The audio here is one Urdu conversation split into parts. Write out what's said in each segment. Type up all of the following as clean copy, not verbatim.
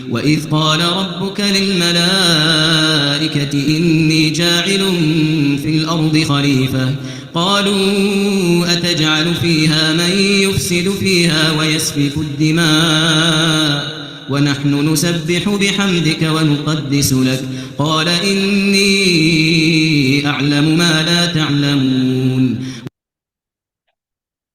وإذ قال ربك للملائكة إني جاعل في الأرض خليفة قالوا أتجعل فيها من يفسد فيها ويسفك الدماء ونحن نسبح بحمدك ونقدس لك قال إني أعلم ما لا تعلمون.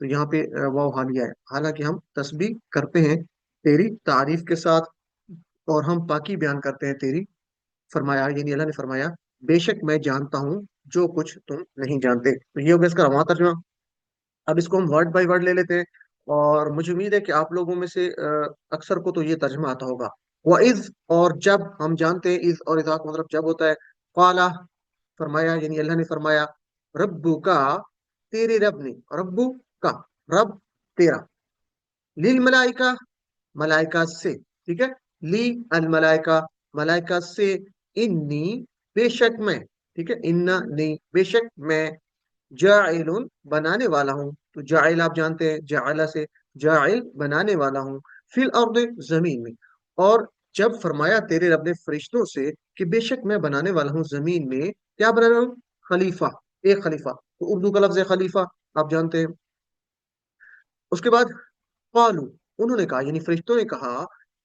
تو یہاں پہ واو حالیہ ہے، حالانکہ ہم تسبیح کرتے ہیں تیری تعریف کے ساتھ، اور ہم پاکی بیان کرتے ہیں تیری. فرمایا یعنی اللہ نے فرمایا بے شک میں جانتا ہوں جو کچھ تم نہیں جانتے. تو یہ ہو گیا اس کا رواں ترجمہ. اب اس کو ہم ورڈ بائی ورڈ لے لیتے ہیں، اور مجھے امید ہے کہ آپ لوگوں میں سے اکثر کو تو یہ ترجمہ آتا ہوگا. وَإِذْ، اور جب، ہم جانتے ہیں اذ اور اذا کا مطلب جب ہوتا ہے. قالا، فرمایا یعنی اللہ نے فرمایا، ربو کا، تیرے رب نے، ربو کا، رب تیرا، للملائکہ، ملائکہ سے، ٹھیک ہے، لی الملائکہ، ملائکہ سے، انی، بے شک میں، ٹھیک ہے، انا نہیں، بے شک میں، جاعل، بنانے والا ہوں. تو جاعل آپ جانتے ہیں جاعل سے، جاعل بنانے والا ہوں، فی الارض، زمین میں. اور جب فرمایا تیرے رب نے فرشتوں سے کہ بے شک میں بنانے والا ہوں زمین میں، کیا بنا رہا ہوں؟ خلیفہ، ایک خلیفہ. تو اردو کا لفظ ہے خلیفہ، آپ جانتے ہیں. اس کے بعد قالو، انہوں نے کہا یعنی فرشتوں نے کہا،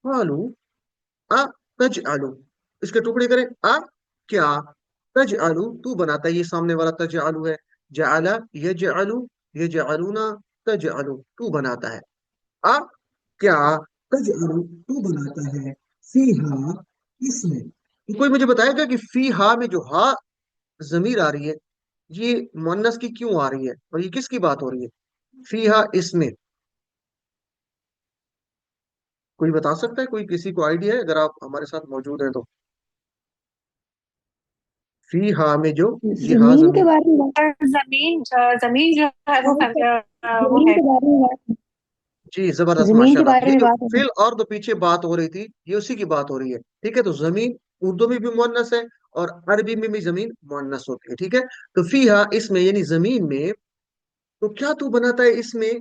قالو، آ تجعلو، اس کے ٹکڑے کریں، آ کیا، تجعلو تو بناتا ہے، یہ سامنے والا تجعلو ہے، جعل یجعلو، یجعلونا، تجعلو تو بناتا ہے، آ کیا، تجعلو تو بناتا ہے، فیہا، اس میں. تو کوئی مجھے بتائے گا کہ فیہا میں جو ہا ضمیر آ رہی ہے، یہ مؤنث کی کیوں آ رہی ہے، اور یہ کس کی بات ہو رہی ہے؟ فیہا، اس میں. کوئی بتا سکتا ہے؟ کوئی کسی کو آئیڈیا ہے اگر آپ ہمارے ساتھ موجود ہیں تو؟ فی ہا میں جو یہ ہا زمین کے ضمیر. بارے میں زمین زمین جو ہے وہ وہ زمین ہے. کے بارے میں بات جی زبردست، زمین ماشاء کے اللہ. بارے یہ میں جو بات ہے. فل اور دو پیچھے بات ہو رہی تھی، یہ اسی کی بات ہو رہی ہے. ٹھیک ہے، تو زمین اردو میں بھی مؤنث ہے، اور عربی میں بھی زمین مؤنث ہوتی ہے. ٹھیک ہے، تو فی ہا، اس میں یعنی زمین میں. تو کیا تو بناتا ہے اس میں؟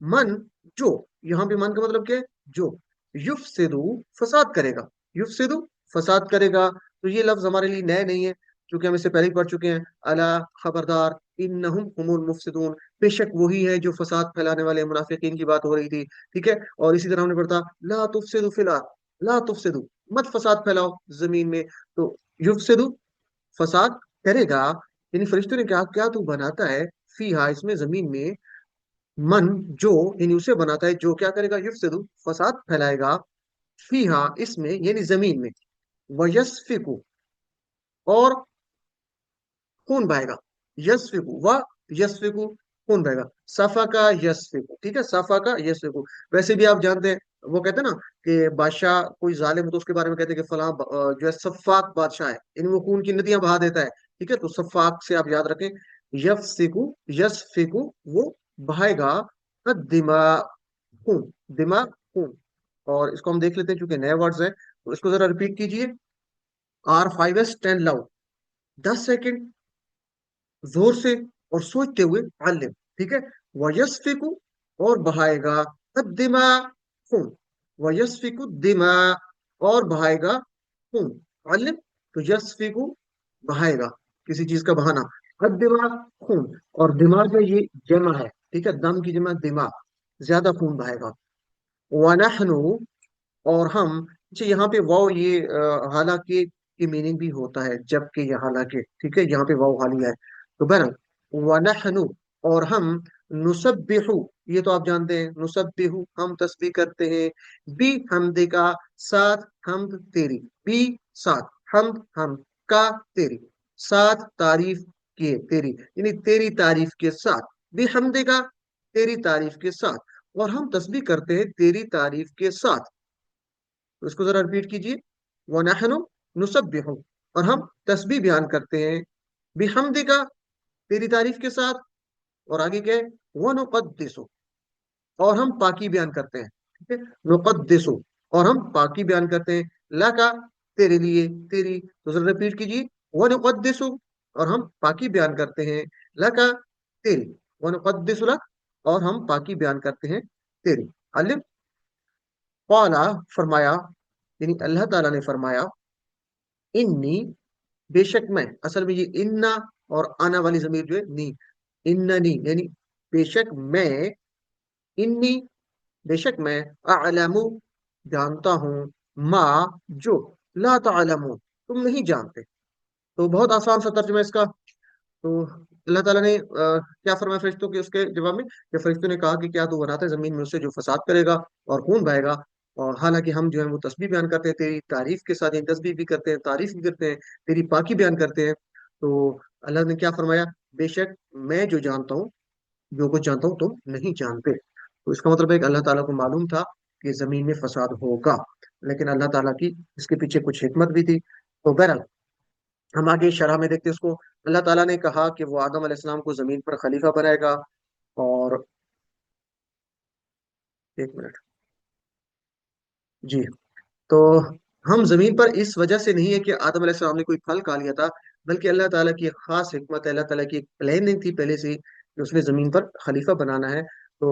من، جو، یہاں پہ من کا مطلب کیا ہے؟ جو. یفسدو، فساد کرے گا. یفسدو، فساد کرے گا. تو یہ لفظ ہمارے لیے نئے نہیں ہے، کیونکہ ہم اس سے پہلے ہی پڑھ چکے ہیں. الا، خبردار، انہم هم المفسدون، بے شک وہی ہے جو فساد پھیلانے والے منافقین کی بات ہو رہی تھی. ٹھیک ہے، اور اسی طرح ہم نے پڑھا لا تفسدوا فی الارض، لا تفسدوا، مت فساد پھیلاؤ زمین میں. تو یفسدو، فساد کرے گا. یعنی فرشتوں نے کہا کیا تو بناتا ہے فیہا، اس میں زمین میں، من، جو، یعنی اسے بناتا ہے جو کیا کرے گا؟ یفسدو، فساد پھیلائے گا، فیہا، اس میں یعنی زمین میں، ویسفکو، اور خون بہے گا. یسفکو و یسفکو، خون بہے گا. صفا کا یسفکو، ٹھیک ہے، صفا کا یسفکو. ویسے بھی آپ جانتے ہیں، وہ کہتے ہیں نا کہ بادشاہ کوئی ظالم ہو تو اس کے بارے میں کہتے ہیں کہ فلاں جو ہے سفاک بادشاہ ہے، یعنی وہ خون کی ندیاں بہا دیتا ہے. ٹھیک ہے، تو سفاک سے آپ یاد رکھیں. یفسکو، یسفکو، وہ بہائے گا، الدماء، خون، دماغ، خون. اور اس کو ہم دیکھ لیتے ہیں چونکہ نئے ورڈز ہیں، تو اس کو ذرا ریپیٹ کیجئے. R5S10 لاؤ، 10 سیکنڈ زور سے اور سوچتے ہوئے، علم. ٹھیک ہے، وَيَسْفِكُ، اور بہائے گا، الدماء، خون. وَيَسْفِكُ الدماء، اور بہائے گا خون. علم، تو یسفکو، بہائے گا، کسی چیز کا بہانا. الدماء، خون. اور دماغ جو یہ جمع ہے، ٹھیک ہے، دم کی جمع دماغ، زیادہ خون بہائے گا. وَنَحْنُ، اور ہم. اچھا، یہاں پہ واو یہ حالانکہ کی میننگ بھی ہوتا ہے، جبکہ یہ حالانکہ، ٹھیک ہے، یہاں پہ واو حالیہ ہے. تو بہرحال، وَنَحْنُ، اور ہم، نسبح، یہ تو آپ جانتے ہیں، نسبح، ہم تسبیح کرتے ہیں، بی حمد کا، ساتھ حمد تیری، بی، ساتھ، حمد، ہم، کا، تیری، ساتھ تعریف کیے تیری، یعنی تیری تعریف کے ساتھ، بی حمد کا، تیری تعریف کے ساتھ. اور ہم تسبیح کرتے ہیں تیری تعریف کے ساتھ. تو اس کو ذرا ریپیٹ کیجئے. وَنَحْنُ نُسَبِّحُ، اور ہم تسبیح بیان کرتے ہیں، بِحَمْدِکَ، تیری تعریف کے ساتھ. اور آگے کیا ہے؟ وَنُقَدِّسُ، اور ہم پاکی بیان کرتے ہیں. ٹھیک ہے، نقدسو، اور ہم پاکی بیان کرتے ہیں، لَکَ، تیرے لیے، تیری. تو ذرا ریپیٹ کیجئے. وَنُقَدِّسُ، اور ہم پاکی بیان کرتے ہیں، لَکَ، تیری. وَنُقَدِّسُ لَکَ، اور ہم پاکی بیان کرتے ہیں تیری. علم. قال، فرمایا، یعنی اللہ تعالیٰ نے فرمایا، انی، بے شک میں. اصل میں یہ انا اور انا والی ضمیر جو ہے نی، اننی یعنی بے شک میں، انی، بے شک میں، اعلم، جانتا ہوں، ما، جو، لا تعلمون، تم نہیں جانتے. تو بہت آسان سا ترجمہ ہے اس کا. تو اللہ تعالیٰ نے کیا فرمایا فرشتوں کے اس کے جواب میں کہ فرشتوں نے کہا کہ کیا تو بناتا ہے زمین میں اس سے جو فساد کرے گا اور خون بہے گا، اور حالانکہ ہم جو ہے وہ تسبیح بیان کرتے ہیں تیری تعریف کے ساتھ، یعنی تسبیح بھی کرتے ہیں، تعریف بھی کرتے ہیں، تیری پاکی بیان کرتے ہیں. تو اللہ نے کیا فرمایا؟ بے شک میں جو جانتا ہوں، جو کچھ جانتا ہوں تم نہیں جانتے. تو اس کا مطلب ہے کہ اللہ تعالیٰ کو معلوم تھا کہ زمین میں فساد ہوگا، لیکن اللہ تعالیٰ کی اس کے پیچھے کچھ حکمت بھی تھی. تو بہرحال ہم آگے شرح میں دیکھتے ہیں اس کو. اللہ تعالیٰ نے کہا کہ وہ آدم علیہ السلام کو زمین پر خلیفہ بنائے گا. اور ایک منٹ جی. تو ہم زمین پر اس وجہ سے نہیں ہے کہ آدم علیہ السلام نے کوئی پھل کھا لیا تھا، بلکہ اللہ تعالیٰ کی ایک خاص حکمت ہے، اللہ تعالیٰ کی ایک پلاننگ تھی پہلے سے ہی کہ اس نے زمین پر خلیفہ بنانا ہے. تو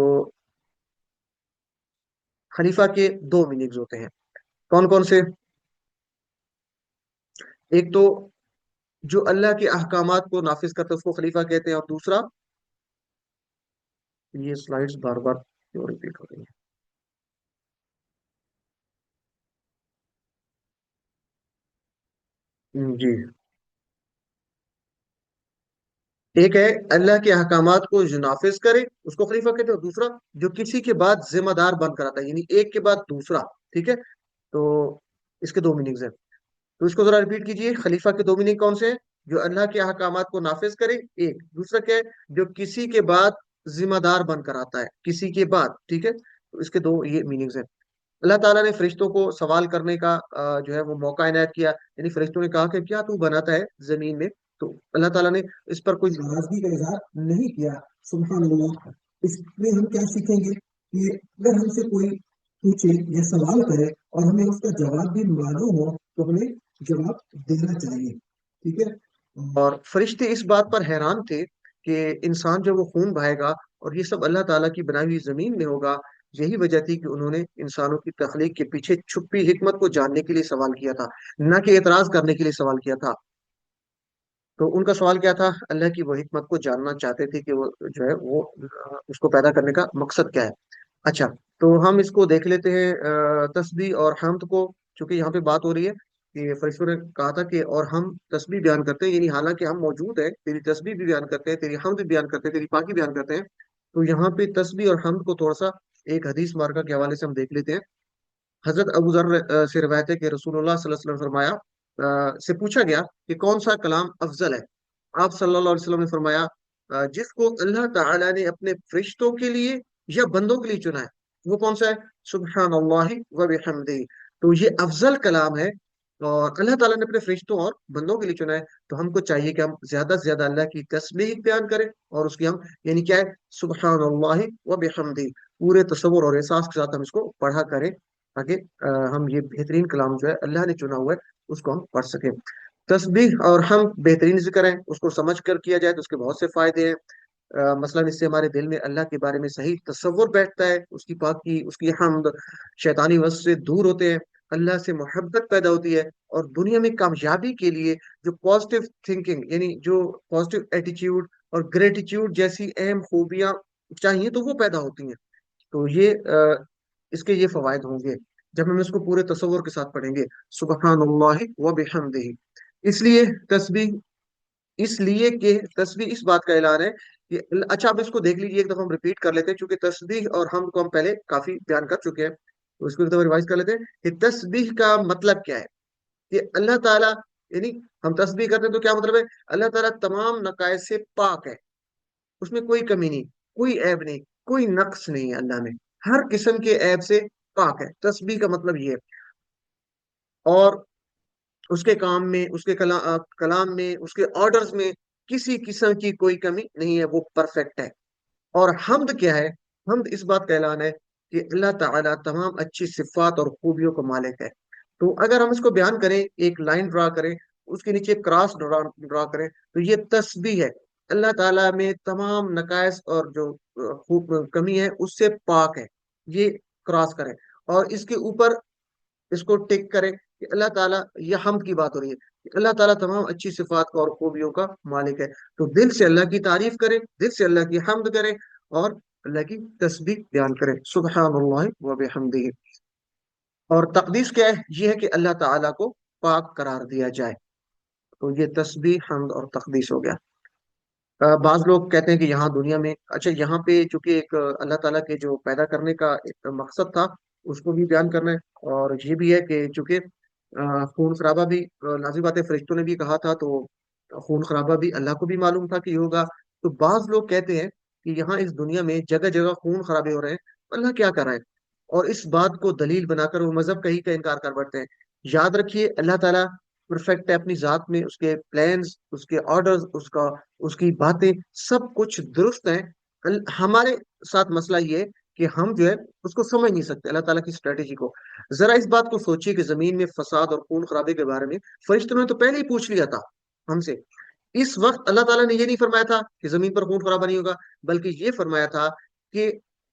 خلیفہ کے دو میننگز ہوتے ہیں. کون کون سے؟ ایک تو جو اللہ کے احکامات کو نافذ کرتا ہے اس کو خلیفہ کہتے ہیں، اور دوسرا، یہ سلائڈز بار بار کیوں ریپیٹ ہو رہی ہیں؟ جی. ایک ہے اللہ کے احکامات کو جو نافذ کرے اس کو خلیفہ کہتے ہیں، اور دوسرا جو کسی کے بعد ذمہ دار بن کر آتا ہے، یعنی ایک کے بعد دوسرا. ٹھیک ہے. تو اس کے دو میننگز ہیں. تو اس کو ذرا ریپیٹ کیجئے. خلیفہ کے دو میننگ کون سے ہیں؟ جو اللہ کے احکامات کو نافذ کرے ایک، دوسرا کیا ہے؟ جو کسی کے بعد ذمہ دار بن کر آتا ہے، کسی کے بعد. ٹھیک ہے. تو اس کے دو یہ میننگز ہیں. اللہ تعالیٰ نے فرشتوں کو سوال کرنے کا جو ہے وہ موقع عنایت کیا، یعنی فرشتوں نے کہا کہ کیا تو بناتا ہے زمین میں؟ تو اللہ تعالیٰ نے اس پر کوئی ناراضگی کا اظہار نہیں کیا. سبحان اللہ. اس میں ہم کیا سیکھیں گے کہ اگر ہم سے کوئی پوچھے یا سوال کرے اور ہمیں اس کا جواب بھی معلوم ہو تو ہمیں جواب دینا چاہیے. ٹھیک ہے. اور فرشتے اس بات پر حیران تھے کہ انسان جو وہ خون بہائے گا اور یہ سب اللہ تعالیٰ کی بنائی ہوئی زمین میں ہوگا. یہی وجہ تھی کہ انہوں نے انسانوں کی تخلیق کے پیچھے چھپی حکمت کو جاننے کے لیے سوال کیا تھا، نہ کہ اعتراض کرنے کے لیے سوال کیا تھا. تو ان کا سوال کیا تھا؟ اللہ کی وہ حکمت کو جاننا چاہتے تھے کہ وہ جو ہے وہ اس کو پیدا کرنے کا مقصد کیا ہے. اچھا. تو ہم اس کو دیکھ لیتے ہیں تسبیح اور حمد کو. چونکہ یہاں پہ بات ہو رہی ہے کہ فرشتوں نے کہا تھا کہ اور ہم تسبیح بیان کرتے ہیں، یعنی حالانکہ ہم موجود ہیں تیری تسبیح بھی بیان کرتے ہیں، تیری حمد بھی بیان کرتے ہیں، تیری پاکی بیان کرتے ہیں. تو یہاں پہ تسبیح اور حمد کو تھوڑا سا ایک حدیث مارکا کے حوالے سے ہم دیکھ لیتے ہیں. حضرت ابو ذر سے روایت ہے کہ رسول اللہ صلی اللہ علیہ وسلم فرمایا، سے پوچھا گیا کہ کون سا کلام افضل ہے. آپ صلی اللہ علیہ وسلم نے فرمایا جس کو اللہ تعالی نے اپنے فرشتوں کے لیے یا بندوں کے لیے چنا ہے وہ کون سا ہے؟ سبحان اللہ و بحمدہ. تو یہ افضل کلام ہے، اور اللہ تعالیٰ نے اپنے فرشتوں اور بندوں کے لیے چنا ہے. تو ہم کو چاہیے کہ ہم زیادہ سے زیادہ اللہ کی تسبیح بیان کریں، اور اس کی ہم یعنی کیا ہے؟ سبحان اللہ و بحمدہ پورے تصور اور احساس کے ساتھ ہم اس کو پڑھا کریں، تاکہ ہم یہ بہترین کلام جو ہے اللہ نے چنا ہوا ہے اس کو ہم پڑھ سکیں. تسبیح اور ہم بہترین ذکر ہیں، اس کو سمجھ کر کیا جائے تو اس کے بہت سے فائدے ہیں. مثلاً اس سے ہمارے دل میں اللہ کے بارے میں صحیح تصور بیٹھتا ہے، اس کی پاکی، اس کی حمد، شیطانی وصف سے دور ہوتے ہیں، اللہ سے محبت پیدا ہوتی ہے، اور دنیا میں کامیابی کے لیے جو پازیٹیو تھنکنگ، یعنی جو پازیٹیو ایٹیچیوڈ اور گریٹیچیوڈ جیسی اہم خوبیاں چاہیے تو وہ پیدا ہوتی ہیں. تو یہ اس کے یہ فوائد ہوں گے جب ہم اس کو پورے تصور کے ساتھ پڑھیں گے. سبحان اللہ و بحمدہ. اس لیے تسبیح اس لیے کہ تسبیح اس بات کا اعلان ہے کہ اچھا آپ اس کو دیکھ لیجیے، ایک دفعہ ہم ریپیٹ کر لیتے ہیں چونکہ تسبیح اور ہم کو ہم پہلے کافی بیان کر چکے ہیں. تو اس کو ایک دفعہ ریوائز کر لیتے ہیں کہ تسبیح کا مطلب کیا ہے. کہ اللہ تعالیٰ، یعنی ہم تسبیح کرتے ہیں تو کیا مطلب ہے؟ اللہ تعالیٰ تمام نقائص سے پاک ہے، اس میں کوئی کمی نہیں، کوئی عیب نہیں، کوئی نقص نہیں ہے اللہ میں، ہر قسم کے عیب سے پاک ہے. تسبیح کا مطلب یہ ہے. اور اس کے کام میں، اس کے کلام میں، اس کے آرڈرز میں کسی قسم کی کوئی کمی نہیں ہے، وہ پرفیکٹ ہے. اور حمد کیا ہے؟ حمد اس بات کا اعلان ہے کہ اللہ تعالیٰ تمام اچھی صفات اور خوبیوں کو مالک ہے. تو اگر ہم اس کو بیان کریں، ایک لائن ڈرا کریں، اس کے نیچے کراس ڈرا کریں، تو یہ تسبیح ہے. اللہ تعالیٰ میں تمام نقائص اور جو کمی ہے اس سے پاک ہے، یہ کراس کریں. اور اس کے اوپر اس کو ٹک کریں کہ اللہ تعالیٰ، یہ حمد کی بات ہو رہی ہے کہ اللہ تعالیٰ تمام اچھی صفات کا اور خوبیوں کا مالک ہے. تو دل سے اللہ کی تعریف کریں، دل سے اللہ کی حمد کریں، اور اللہ کی تسبیح بیان کریں. سبحان اللہ و بحمدہ. اور تقدیس کیا ہے؟ یہ ہے کہ اللہ تعالیٰ کو پاک قرار دیا جائے. تو یہ تسبیح، حمد اور تقدیس ہو گیا. بعض لوگ کہتے ہیں کہ یہاں دنیا میں، اچھا یہاں پہ چونکہ ایک اللہ تعالیٰ کے جو پیدا کرنے کا ایک مقصد تھا اس کو بھی بیان کرنا ہے، اور یہ بھی ہے کہ چونکہ خون خرابہ بھی لازم بات ہے، فرشتوں نے بھی کہا تھا، تو خون خرابہ بھی اللہ کو بھی معلوم تھا کہ یہ ہوگا. تو بعض لوگ کہتے ہیں کہ یہاں اس دنیا میں جگہ جگہ خون خرابے ہو رہے ہیں، اللہ کیا کر رہا ہے؟ اور اس بات کو دلیل بنا کر وہ مذہب کا ہی کا انکار کر بیٹھتے ہیں. یاد رکھیے اللہ تعالیٰ پرفیکٹ ہے اپنی ذات میں، اس کے پلانز، اس کے آرڈرز، اس کی باتیں سب کچھ درست ہیں. ہمارے ساتھ مسئلہ یہ ہے کہ ہم جو ہے اس کو سمجھ نہیں سکتے اللہ تعالیٰ کی اسٹریٹجی کو. ذرا اس بات کو سوچیے کہ زمین میں فساد اور خون خرابے کے بارے میں فرشتوں نے تو پہلے ہی پوچھ لیا تھا ہم سے. اس وقت اللہ تعالیٰ نے یہ نہیں فرمایا تھا کہ زمین پر خون خرابہ نہیں ہوگا، بلکہ یہ فرمایا تھا کہ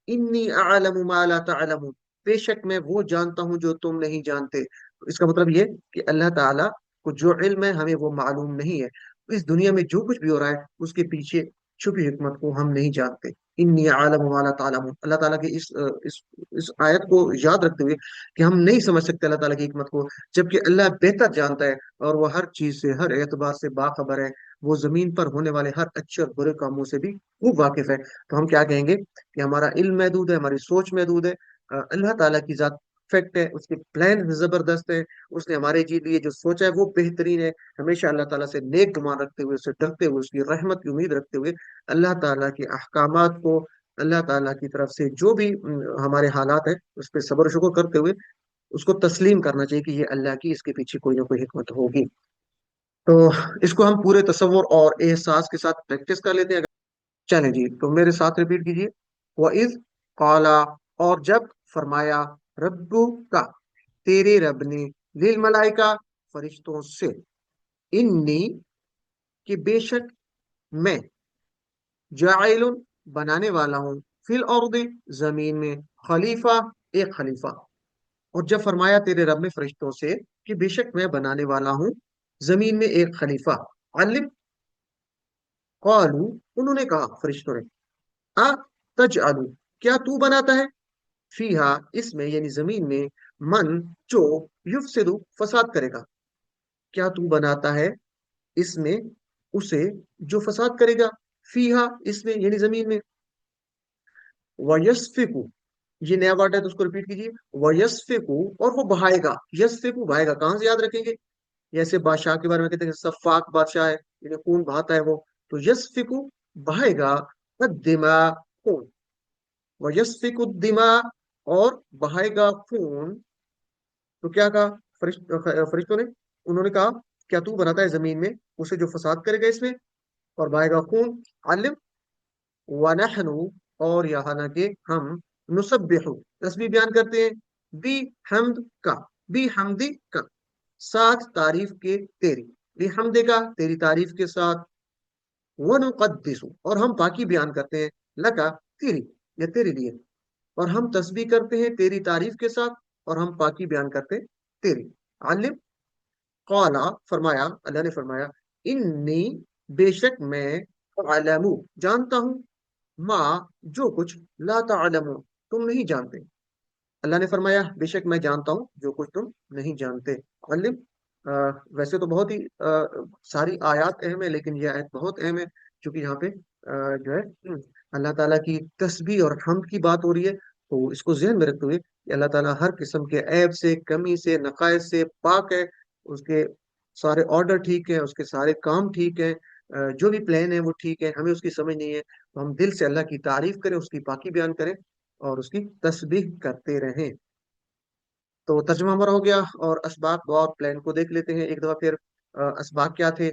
انی اعلم ما لا تعلمون، بے شک میں وہ جانتا ہوں جو تم نہیں جانتے. اس کا مطلب یہ کہ اللہ تعالیٰ کو جو علم ہے ہمیں وہ معلوم نہیں ہے. اس دنیا میں جو کچھ بھی ہو رہا ہے اس کے پیچھے چھپی حکمت کو ہم نہیں جانتے. انی عالم ما لا تعلمون، اللہ تعالیٰ کی اس آیت کو یاد رکھتے ہوئے کہ ہم نہیں سمجھ سکتے اللہ تعالیٰ کی حکمت کو، جبکہ اللہ بہتر جانتا ہے اور وہ ہر چیز سے، ہر اعتبار سے باخبر ہے. وہ زمین پر ہونے والے ہر اچھے اور برے کاموں سے بھی خوب واقف ہے. تو ہم کیا کہیں گے کہ ہمارا علم محدود ہے، ہماری سوچ محدود ہے. اللہ تعالیٰ کی ذات پرفیکٹ ہے، اس کے پلان زبردست ہے، اس نے ہمارے لیے جو سوچا ہے وہ بہترین ہے. ہمیشہ اللہ تعالیٰ سے نیک گمان رکھتے ہوئے، اس سے ڈرتے ہوئے، اس کی رحمت کی امید رکھتے ہوئے، اللہ تعالیٰ کے احکامات کو، اللہ تعالیٰ کی طرف سے جو بھی ہمارے حالات ہیں اس پہ صبر و شکر کرتے ہوئے اس کو تسلیم کرنا چاہیے کہ یہ اللہ کی، اس کے پیچھے کوئی نہ کوئی حکمت ہوگی. تو اس کو ہم پورے تصور اور احساس کے ساتھ پریکٹس کر لیتے ہیں. چلیں جی، تو میرے ساتھ ریپیٹ کیجیے. وَإِذْ قَالَ، اور جب فرمایا، ربو کا، تیرے رب نے، للملائکہ، فرشتوں سے، انی، کہ بے شک میں، جاعل، بنانے والا ہوں، فی الارض، زمین میں، خلیفہ، ایک خلیفہ. اور جب فرمایا تیرے رب نے فرشتوں سے کہ بے شک میں بنانے والا ہوں زمین میں ایک خلیفہ، علم، قالو، انہوں نے کہا فرشتوں نے، تجعل، کیا تو بناتا ہے، فیہا، اس میں یعنی زمین میں، من، جو، یفسد، فساد کرے گا. کیا تو بناتا ہے اس میں اسے جو فساد کرے گا، فیہا، اس میں یعنی زمین میں، ویسفکو، یہ نیا ورڈ ہے تو اس کو ریپیٹ کیجیے. ویسفکو، اور وہ بہائے گا. یسفکو، بہائے گا، کہاں سے یاد رکھیں گے؟ جیسے بادشاہ کے بارے میں کہتے ہیں کہ سفاک بادشاہ ہے، یعنی خون بہاتا ہے وہ. تو یسفکو، بہائے گا، الدماء، خون. ویسفک الدماء، اور بہائے گا خون. تو کیا کہا فرشتوں نے؟ انہوں نے کہا کیا تو بناتا ہے زمین میں اسے جو فساد کرے گا اس میں اور بہائے گا خون. علم، ونحن، اور یہاں نہ کہ ہم، نسبح، تسبیح بیان کرتے ہیں، بی حمد کا، بی حمدی کا، ساتھ تعریف کے تیری، بی حمدے کا، تیری تعریف کے ساتھ، ونقدس، اور ہم پاکی بیان کرتے ہیں، لکا، تیری، یا تیرے لیے، اور ہم تسبیح کرتے ہیں تیری تعریف کے ساتھ، اور ہم پاکی بیان کرتے ہیں تیری. علم، قالا، فرمایا، اللہ نے فرمایا، انی، بے شک میں، علم، جانتا ہوں، ماں، جو کچھ، لا تعلمون، تم نہیں جانتے. اللہ نے فرمایا بے شک میں جانتا ہوں جو کچھ تم نہیں جانتے. علم، ویسے تو بہت ہی ساری آیات اہم ہے، لیکن یہ آیت بہت اہم ہے کیونکہ یہاں پہ جو ہے اللہ تعالیٰ کی تسبیح اور حمد کی بات ہو رہی ہے. تو اس کو ذہن میں رکھتے ہوئے کہ اللہ تعالیٰ ہر قسم کے عیب سے، کمی سے، نقائص سے پاک ہے. اس کے سارے آرڈر ٹھیک ہے، اس کے سارے کام ٹھیک ہے، جو بھی پلان ہے وہ ٹھیک ہے. ہمیں اس کی سمجھ نہیں ہے تو ہم دل سے اللہ کی تعریف کریں، اس کی پاکی بیان کریں اور اس کی تسبیح کرتے رہیں. تو ترجمہ ہمارا ہو گیا، اور اسباق دعا اور پلان کو دیکھ لیتے ہیں ایک دفعہ پھر. اسباق کیا تھے؟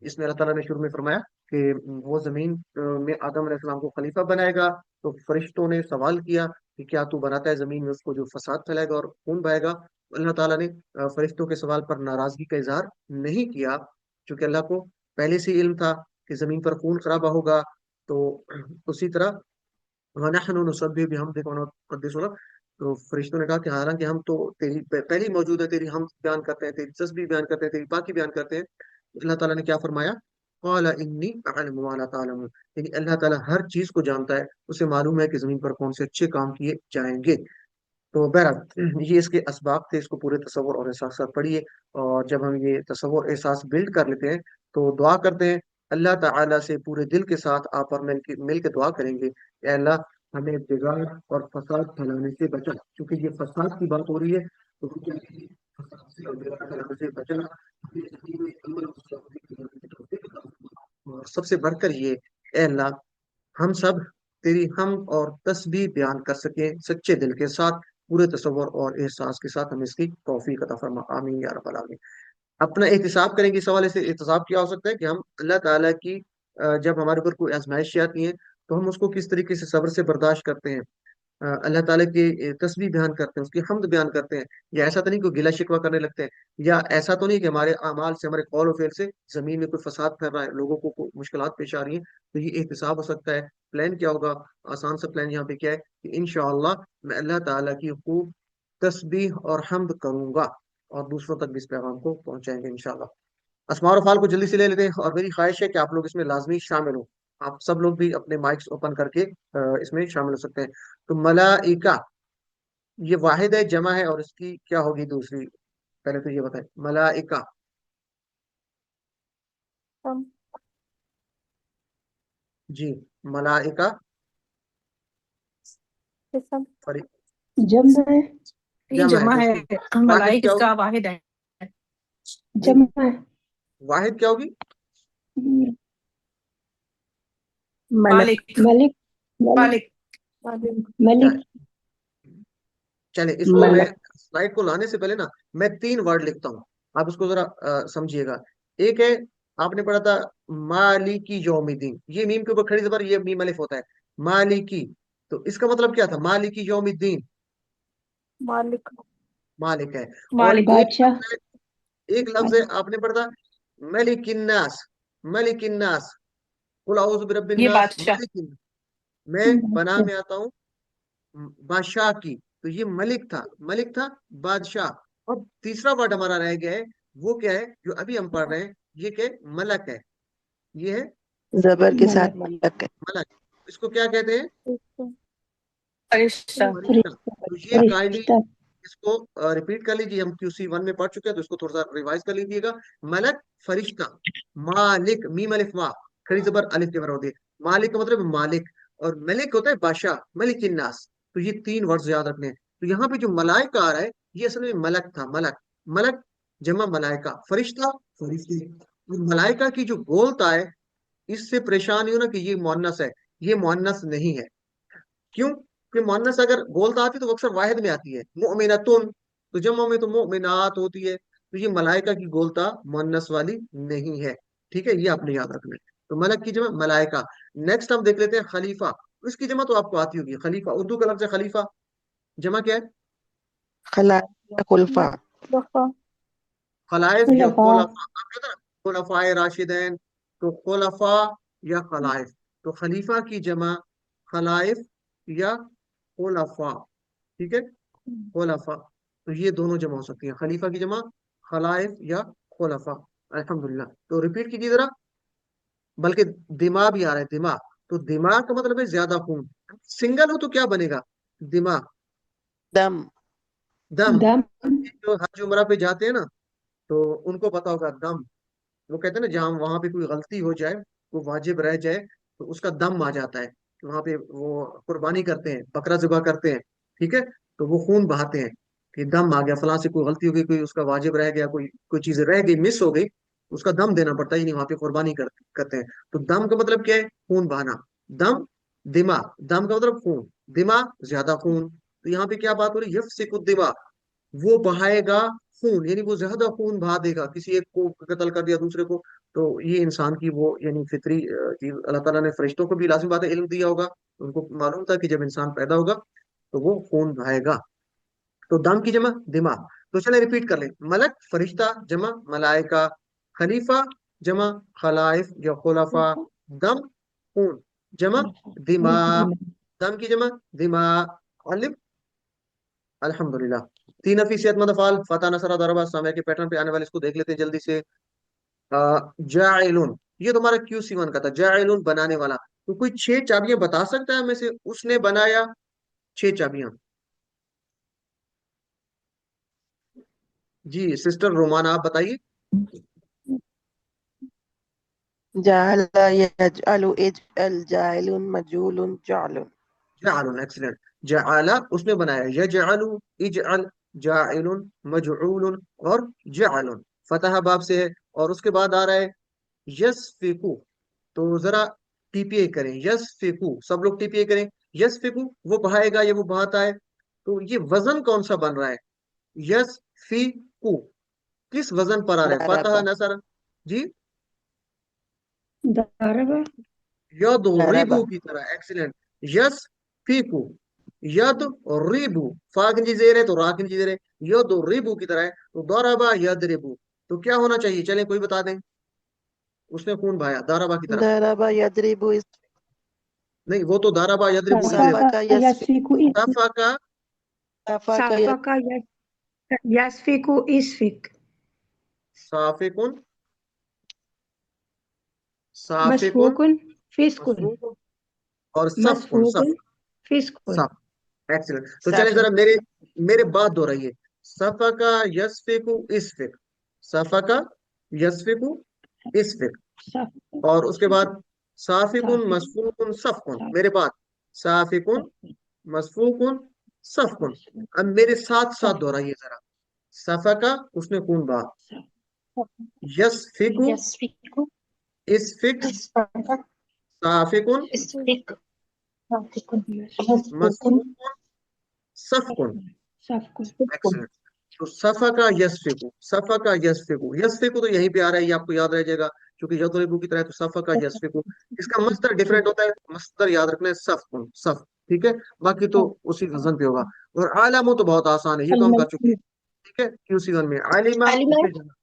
اس میں اللہ تعالیٰ نے شروع میں فرمایا کہ وہ زمین میں آدم علیہ السلام کو خلیفہ بنائے گا. تو فرشتوں نے سوال کیا کہ کیا تو بناتا ہے زمین میں اس کو جو فساد پھیلائے گا اور خون بہائے گا؟ اللہ تعالیٰ نے فرشتوں کے سوال پر ناراضگی کا اظہار نہیں کیا، چونکہ اللہ کو پہلے سے علم تھا کہ زمین پر خون خرابہ ہوگا. تو اسی طرح وَنَحْنُ نُسَبِّحُ بِحَمْدِكَ وَنُقَدِّسُ لَكَ، تو فرشتوں نے کہا کہ حالانکہ ہم تو تیری پہلی موجود ہے، تیری ہم بیان کرتے ہیں، تیری تسبیح بیان کرتے ہیں، تیری پاکی بیان کرتے ہیں. اللہ تعالیٰ نے کیا فرمایا؟ قال انی اعلم ما لا تعلمون، یعنی اللہ تعالیٰ ہر چیز کو جانتا ہے، اسے معلوم ہے کہ زمین پر کون سے اچھے کام کیے جائیں گے. تو بہرحال یہ اس کے اسباب تھے. اس کو پورے تصور اور احساس سے پڑھیے، اور جب ہم یہ تصور احساس بلڈ کر لیتے ہیں تو دعا کرتے ہیں اللہ تعالیٰ سے پورے دل کے ساتھ آپ اور مل کے دعا کریں گے، اے اللہ ہمیں بگاڑ اور فساد پھیلانے سے بچا، کیونکہ یہ فساد کی بات ہو رہی ہے تو ہم کیا کہیں گے؟ فساد سے اور بگاڑ پھیلانے سے بچنا، ہمیں دین میں عمل اور صلاح کی توفیق عطا فرما۔ اور سب سے بڑھ کر یہ، اے اللہ ہم سب تیری ہم اور تسبیح بیان کر سکیں سچے دل کے ساتھ، پورے تصور اور احساس کے ساتھ، ہمیں اس کی توفیق عطا فرما، آمین یا رب العالمین۔ اپنا احتساب کریں گے، اس حوالے سے احتساب کیا ہو سکتا ہے کہ ہم اللہ تعالیٰ کی جب ہمارے اوپر کوئی آزمائش آتی ہے تو ہم اس کو کس طریقے سے صبر سے برداشت کرتے ہیں، اللہ تعالیٰ کی تسبیح بیان کرتے ہیں، اس کی حمد بیان کرتے ہیں، یا ایسا تو نہیں کوئی گلا شکوہ کرنے لگتے ہیں، یا ایسا تو نہیں کہ ہمارے اعمال سے، ہمارے قول و فعل سے زمین میں کوئی فساد پھیل رہا ہے، لوگوں کو کوئی مشکلات پیش آ رہی ہیں، تو یہ احتساب ہو سکتا ہے۔ پلان کیا ہوگا؟ آسان سا پلان یہاں پہ کیا ہے کہ انشاءاللہ میں اللہ تعالیٰ کی خوب تسبیح اور حمد کروں گا، اور دوسروں تک بھی اس پیغام کو پہنچائیں گے انشاءاللہ۔ اسماء اور افعال کو جلدی سے لے لیتے ہیں، اور میری خواہش ہے کہ آپ لوگ اس میں لازمی شامل ہوں، آپ سب لوگ بھی اپنے مائکس اوپن کر کے اس میں شامل ہو سکتے ہیں۔ تو ملائکہ یہ واحد ہے، جمع ہے، اور اس کی کیا ہوگی دوسری؟ پہلے تو یہ بتائیں ملائکہ۔ جی، ملائکہ فری جمع ہے، یہ جمع ہے جمع تو اس ہے، کی واحد ملائک کیا اس ہوگی؟ کا واحد ہے، جی، جمع ہے، واحد کیا ہوگی؟ ملک مالک ملک ملک مالک ملک چلے اس کو میں ملک سلائڈ کو لانے سے پہلے نا میں 3 ورڈ لکھتا ہوں، آپ اس کو ذرا سمجھیے گا۔ ایک ہے، آپ نے پڑھا تھا مالکی یوم الدین، یہ میم کے اوپر کھڑی زبر، یہ میم الف ہوتا ہے، مالکی، تو اس کا مطلب کیا تھا؟ مالکی یوم الدین، مالک مالک ہے۔ اور مالک بادشاہ ایک لفظ ہے، آپ نے پڑھا تھا ملک الناس، ملک الناس، قل اعوذ برب یہ الناس بادشاہ، ملک الناس، میں پناہ میں آتا ہوں بادشاہ کی، تو یہ ملک تھا، ملک تھا بادشاہ۔ اور تیسرا ورڈ ہمارا رہ گیا ہے، وہ کیا ہے جو ابھی ہم پڑھ رہے ہیں، یہ کہ ملک ہے، یہ ہے زبر کے ساتھ ملک ملک ہے۔ ملک، اس کو کیا کہتے ہیں؟ فرشتہ، فرشتہ۔ فرشتہ تو یہ کائنڈلی فرشتہ اس کو ریپیٹ کر لیجیے، ہم QC 1 میں پڑھ چکے ہیں تو اس کو تھوڑا سا ریوائز کر لیجیے گا۔ ملک، فرشتہ، مالک، میم الف ما، کھڑی زبر الف کے برابر ہوتی ہے، مالک کا مطلب مالک، اور ملک ہوتا ہے بادشاہ، ملک الناس۔ تو یہ 3 ورڈز یاد رکھنے ہیں۔ تو یہاں پہ جو ملائکہ آ رہا ہے یہ اصل میں ملک تھا، ملک، ملک جمع ملائکہ، فرشتہ فرشتے۔ اور ملائکہ کی جو بولتا ہے، اس سے پریشان نہیں ہونا کہ یہ مؤنث ہے، یہ مؤنث نہیں ہے۔ کیوں کہ مؤنث اگر بولتا آتی تو وہ اکثر واحد میں آتی ہے، مؤمنتن، تو جمع میں تو مؤمنات ہوتی ہے، تو یہ ملائکہ کی گولتا مؤنث والی نہیں ہے، ٹھیک ہے، یہ آپ نے یاد رکھنا ہے۔ تو ملک کی جمع ملائکہ۔ نیکسٹ ہم دیکھ لیتے ہیں خلیفہ، اس کی جمع تو آپ کو آتی ہوگی، خلیفہ، اردو کا لفظ ہے خلیفہ، جمع کیا ہے؟ خلا خلفا، خلائف یا خلفاء خلفاء، آپ کہتے ہیں نا خلفاء راشدین، تو خلفاء یا خلائف، تو خلیفہ کی جمع خلائف یا خلفاء، ٹھیک ہے، خلفاء، تو یہ دونوں جمع ہو سکتی ہیں، خلیفہ کی جمع خلائف یا خلفاء۔ الحمدللہ، تو ریپیٹ کیجیے ذرا، بلکہ دماغ بھی آ رہا ہے، دماغ، تو دماغ کا مطلب ہے زیادہ خون، سنگل ہو تو کیا بنے گا؟ دماغ، دم، دم۔ دم جو حج عمرہ پہ جاتے ہیں نا تو ان کو پتا ہوگا دم، وہ کہتے ہیں نا جہاں وہاں پہ کوئی غلطی ہو جائے، وہ واجب رہ جائے، تو اس کا دم آ جاتا ہے، وہاں پہ وہ قربانی کرتے ہیں، بکرا ذبح کرتے ہیں، ٹھیک ہے، تو وہ خون بہاتے ہیں کہ دم آ گیا، فلاں سے کوئی غلطی ہو گئی، کوئی اس کا واجب رہ گیا، کوئی چیز رہ گئی، مس ہو گئی، اس کا دم دینا پڑتا ہے، یعنی وہاں پہ قربانی کرتے ہیں۔ تو دم کا مطلب کیا ہے؟ خون بہانا، دم، دماغ، دم کا مطلب خون، دماغ زیادہ خون، تو یہاں پہ کیا بات ہو رہی ہے؟ یفسک الدماء، وہ بہائے گا خون، یعنی وہ زیادہ خون بہا دے گا، کسی ایک کو قتل کر دیا دوسرے کو، تو یہ انسان کی وہ یعنی فطری چیز، اللہ تعالیٰ نے فرشتوں کو بھی لازم بات ہے علم دیا ہوگا، ان کو معلوم تھا کہ جب انسان پیدا ہوگا تو وہ خون بہائے گا۔ تو دم کی جمع دماغ، تو چلے ریپیٹ کر لیں، ملک فرشتہ جمع ملائکہ، خلیفہ جمع خلائف یا خلفاء، دم خون جمع دماغ، دم کی جمع دماغ، علم، الحمدللہ۔ 3 صحت مند افعال، فتح، نصرہ، ضربہ، سامع کے پیٹرن پہ آنے والے، اس کو دیکھ لیتے ہیں جلدی سے۔ جاعلون، یہ تمہارا QC 1 کا تھا، جاعلون بنانے والا، تو کوئی 6 چابیاں بتا سکتا ہے میں سے؟ اس نے بنایا 6 چابیاں؟ جی سسٹر رومانہ آپ بتائیے۔ جعل يجعل اجعل جاعل مجعول جعل جعل، ایکسلنٹ. جعل اس نے بنایا، یجعل، اجعل، جاعل، مجعول اور جعل. فتح باب سے ہے. اور اس کے بعد آ رہا ہے یسفکو. تو ذرا ٹی پی اے کریں، یسفکو، سب لوگ ٹی پی اے کریں. یسفکو وہ بہائے گا یا وہ بہاتا ہے؟ تو یہ وزن کون سا بن رہا ہے؟ یسفکو کس وزن پر آ رہا ہے؟ فتح، ضرب نصر؟ جی، ضرب ید ضرب ریبو کی طرح. ایکسیلنٹ. یس فیکو، ید ریبو، فا کنجی زیر ہے تو را کنجی زیر ہے. ید ریبو کی طرح ہے. تو دوربا ید ریبو، تو کیا ہونا چاہیے؟ چلیں کوئی بتا دیں. اس نے خون بہایا دارابا کی طرح. ضرب يضرب نہیں، وہ تو دارابا ید ریبو ہی ہے. سفك يسفك يسفك صفا کا، سفك سفك يسفك اسفك صافکن، صافکن، مسفوك فسق مسفوک اور صفکن، مسفوك صف، فسق صف. ایکسلنٹ. تو چلیں ذرا سفك میرے بات دہرائیے. صفا کا یسفکو اسفک، صفا کا یسفکو اسفک. سفك اور اس کے بعد صافکن، سافك مسفوکن، صفکن. سافك میرے بات صافکن، مسفوکن، صفکن. اب میرے ساتھ ساتھ سافك دہرائیے ذرا. صفا کا اس نے خون بہا، سافك یسفکو يسفك اسفک، اسفك صافکن، اسفك صافك مسفوك مسفوکن، صفکن. سافك ایکسلنٹ. تو صفا کا یسفکو، صفا کا یسفکو، یسفکو تو یہیں پہ آ رہا ہے، یہ آپ کو یاد رہ جائے گا کیونکہ یضربو کی طرح. تو صفا کا یسفکو، اس کا مصدر ڈیفرنٹ ہوتا ہے. مصدر یاد رکھنا ہے صفن، صف. ٹھیک ہے، باقی تو اسی وزن پہ ہوگا. اور عالمو تو بہت آسان ہے، یہ تو ہم کر چکے ہیں. ٹھیک ہے، کیو سی ون میں عالمہ علم اس میں جانا.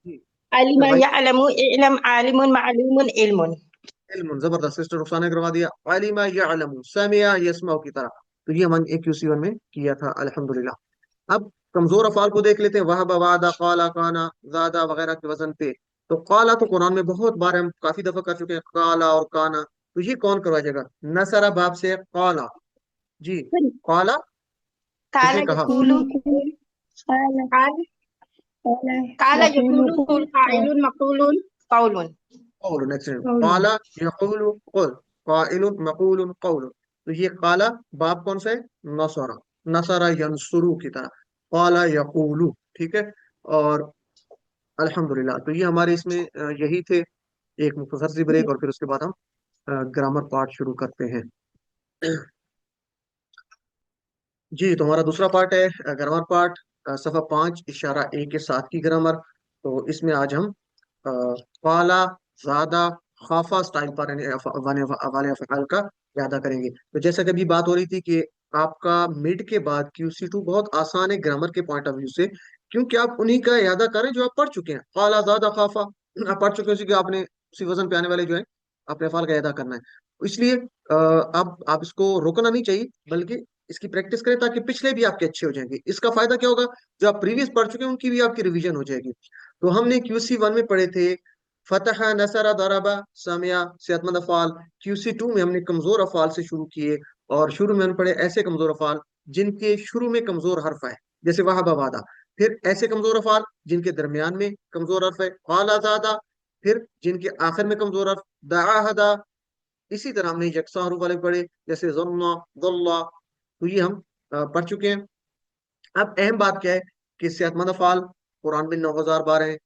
جی علم بھائی، يعلم اعلم عالم معلوم علم علم، زبردست. سسٹر رخسانہ نے کروا دیا. عالمہ یعلم، سمع یسمع کی طرح. تو یہ ہم نے کیو سی ون میں کیا تھا الحمدللہ. اب کمزور افعال کو دیکھ لیتے ہیں. وہب، وعدہ، قالا، کانا، زادہ وغیرہ کے وزن پہ. تو قالا تو قرآن میں بہت بار ہم کافی دفعہ کر چکے ہیں، قالا اور کانا. تو یہ کون کروا جائے گا؟ نصر باب سے قالا. جی، قالا کس قال نے کہا؟ يقول قال قال قال يقول يقول قل قائل مقول قول قول. ایکسلنٹ. قول قالا یقول قل، قائل مقول قول. تو یہ قالا باب کون سا ہے؟ نصرہ. نصرہ ینصرو کی طرح. قالا یقولو. ٹھیک ہے. اور الحمدللہ. تو یہ ہمارے اس میں یہی تھے. ایک مختصر سی بریک اور پھر اس کے بعد ہم گرامر پارٹ شروع کرتے ہیں. جی، تو ہمارا دوسرا پارٹ ہے گرامر پارٹ، صفحہ 5 اشارہ اے کے ساتھ کی گرامر. تو اس میں آج ہم قالا، زادہ، خافا سٹائل پر یعنی والے افعال کا اعادہ کریں گے. تو جیسا کہ ابھی بات ہو رہی تھی کہ آپ کا مڈ کے بعد کیو سی ٹو بہت آسان ہے گرامر کے پوائنٹ آف ویو سے، کیونکہ آپ انہی کا اعادہ کریں جو آپ پڑھ چکے ہیں. قالا، زادہ، خافا آپ پڑھ چکے ہیں، اسی کے آپ نے اسی وزن پہ آنے والے جو ہے اپنے افعال کا اعادہ کرنا ہے. اس لیے اب آپ اس کو روکنا نہیں چاہیے، بلکہ اس کی پریکٹس کریں تاکہ پچھلے بھی آپ کے اچھے ہو جائیں گے. اس کا فائدہ کیا ہوگا؟ جو آپ پریویس پڑھ چکے ہیں ان کی بھی آپ کی ریویژن ہو جائے گی. تو ہم نے کیو سی ون میں پڑھے تھے فتح، نصر، ضربہ، سمع، صحت مند افعال. کیو سی ٹو میں ہم نے کمزور افعال سے شروع کیے، اور شروع میں ہم پڑھے ایسے کمزور افعال جن کے شروع میں کمزور حرف ہے، جیسے وہب، وعدہ. پھر ایسے کمزور افعال جن کے درمیان میں کمزور حرف ہے، قال، زادہ. پھر جن کے آخر میں کمزور حرف، دعا، ہدا. اسی طرح ہم نے یکساں حروف والے پڑھے جیسے ظن، ضل. تو یہ ہم پڑھ چکے ہیں. اب اہم بات کیا ہے کہ صحت مند افعال قرآن میں 9000 بار ہیں،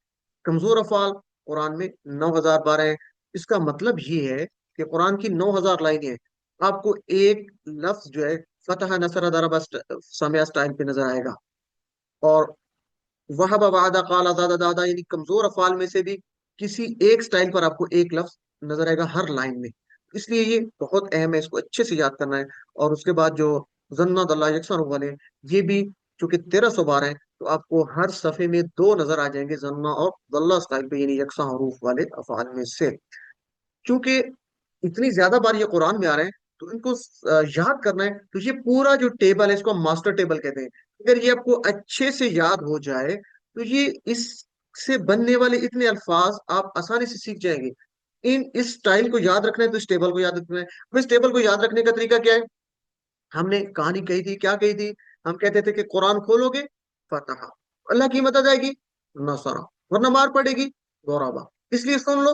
کمزور افعال قرآن میں 9000 بار ہیں. اس کا مطلب یہ ہے کہ قرآن کی 9000 لائنیں ہیں. آپ کو ایک لفظ جو ہے فتح، نصر، ضرب، سمع سٹائل پہ نظر آئے گا. اور وہب، وعدہ، قال، زاد، دادا یعنی کمزور افعال میں سے بھی کسی ایک سٹائل پر آپ کو ایک لفظ نظر آئے گا ہر لائن میں. اس لیے یہ بہت اہم ہے، اس کو اچھے سے یاد کرنا ہے. اور اس کے بعد جو زنت اللہ یکساں حروف والے یہ بھی چونکہ 1300 بار ہیں، تو آپ کو ہر صفحے میں دو نظر آ جائیں گے زنہ اور ضلع سٹائل پہ، یعنی یکساں حروف والے افعال میں سے. چونکہ اتنی زیادہ بار یہ قرآن میں آ رہے ہیں تو ان کو یاد کرنا ہے. تو یہ پورا جو ٹیبل ہے اس کو ہم ماسٹر ٹیبل کہتے ہیں. اگر یہ آپ کو اچھے سے یاد ہو جائے تو یہ اس سے بننے والے اتنے الفاظ آپ آسانی سے سیکھ جائیں گے. اس سٹائل کو یاد رکھنا ہے تو اس ٹیبل کو یاد رکھنا ہے. اب اس ٹیبل کو یاد رکھنے کا طریقہ کیا ہے؟ ہم نے کہانی کہی تھی، کیا کہی تھی؟ ہم کہتے تھے کہ قرآن کھولو گے فتح، اللہ کی مدد آئے گی نصرہ، ورنہ مار پڑے گی ضربہ. اس لیے سن لو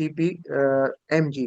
TPMG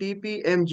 TPMG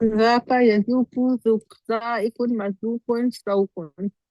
ذاك يذوق ذوق ذائق مذوق ذوق